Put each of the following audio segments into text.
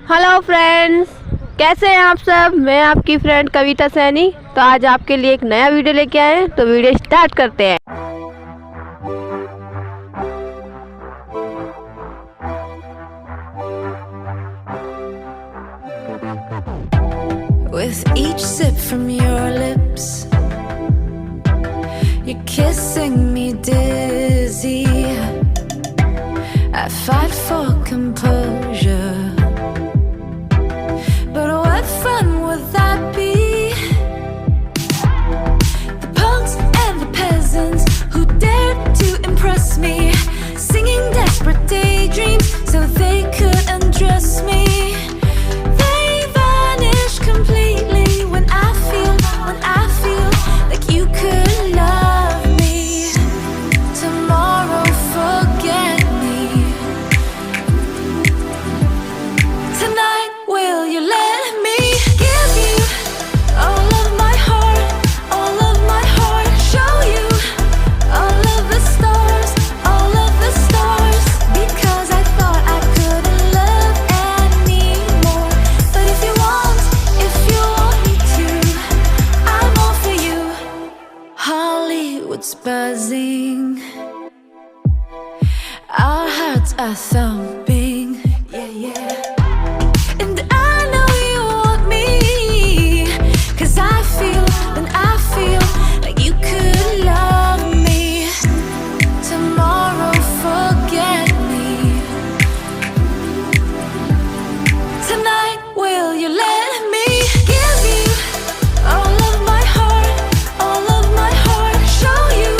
Hello friends, कैसे हैं आप सब। मैं आपकी फ्रेंड कविता सैनी। तो आज आपके लिए एक नया वीडियो लेके आए हैं। तो वीडियो स्टार्ट करते हैं। With each sip from your lips, you're kissing me dizzy. I fight for composure, but what fun would that be? The punks and the peasants who dared to impress me, singing desperate daydreams so they could undress me. They vanish completely when I feel like you could love me. Tomorrow forget me. Tonight will you let me give you all of my heart, all of my heart? Show you all of the stars, all of the stars. Because I thought I couldn't love anymore. But if you want me to, I'm all for you. Hollywood's buzzing, our hearts are thumping, yeah, yeah. And I know you want me, 'cause I feel like you could love me. Tomorrow forget me. Tonight will you let me give you all of my heart, all of my heart? Show you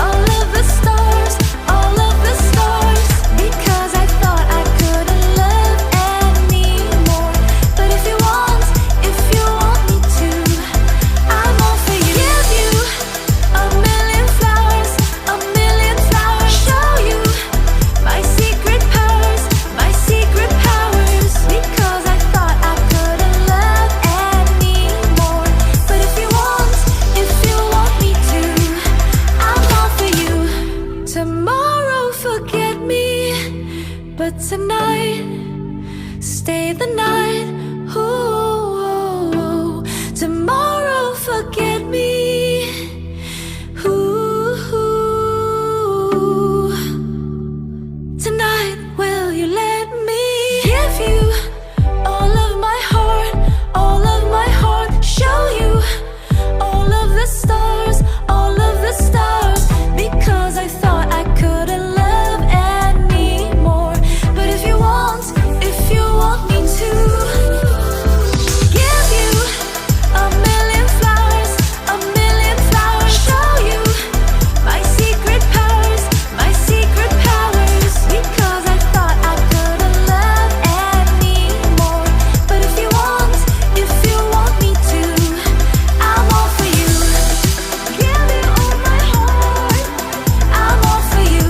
all of the stars, all of the stars. Because I thought I couldn't love anymore. But if you want me to, I'm all for you. Give you a million flowers, a million flowers. Show you my secret powers, my secret powers. Because I thought I couldn't love anymore. But if you want me to, I'm all for you. Tomorrow forget me, but tonight stay the night. Ooh, tomorrow forget me. Ooh, tonight will you let me give you all of my heart, all of my heart? Show you all of the stars, all of the stars. Because I thought I couldn't love anymore. But if you want me to, give you a million flowers, a million flowers. Show you my secret powers, my secret powers. Because I thought I couldn't love anymore. But if you want me to, I'm all for you. Give you all my heart, I'm all for you.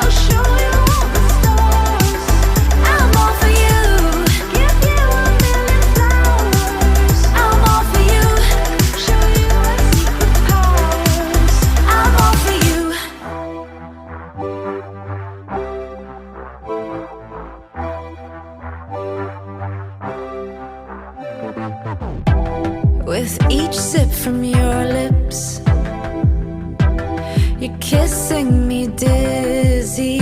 I'll show you all the stars, I'm all for you. Give you a million flowers, I'm all for you. Show you my secret powers, I'm all for you. With each sip from your lips, you're kissing me dizzy.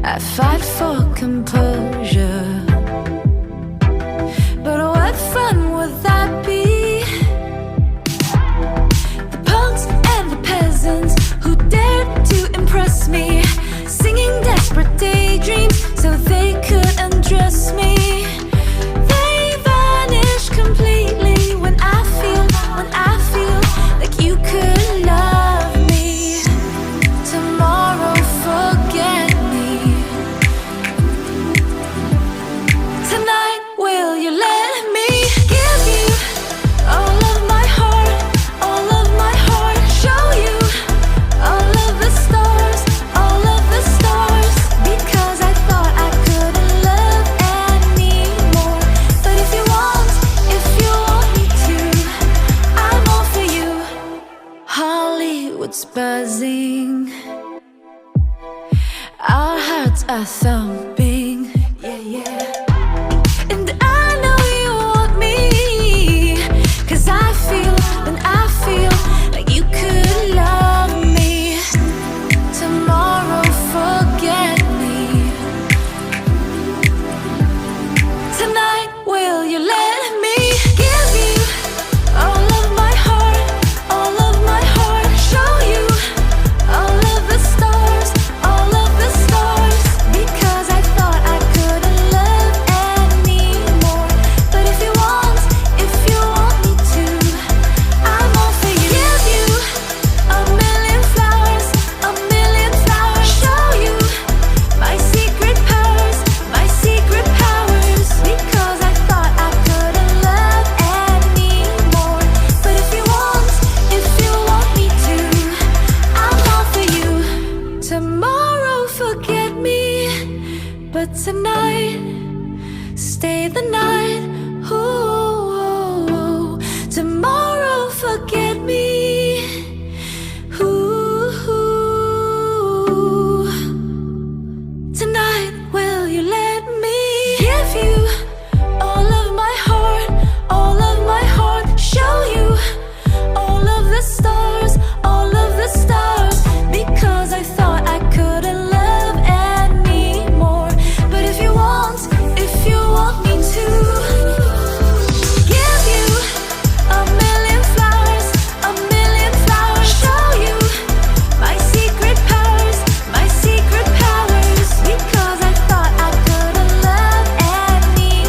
I fight for composure, but what fun would that be? The punks and the peasants who dared to impress me, singing desperate daydreams so they could undress me. They vanish completely when I feel like you could love me. Tomorrow forget me. but tonight, stay the night. Ooh, tomorrow forget me. Ooh, tonight will you let me give you all of my heart, all of my heart, show you all of the stars, all of the stars, because I thought I couldn't love anymore. But if you want me to give you a million flowers, show you my secret powers, because I thought I couldn't love anymore.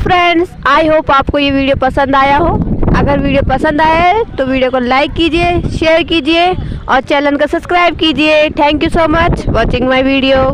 Friends, I hope आपको ये video पसंद आया हो। अगर video पसंद आया है तो वीडियो को लाइक कीजिए, शेयर कीजिए और चैनल को सब्सक्राइब कीजिए। Thank you so much watching my video.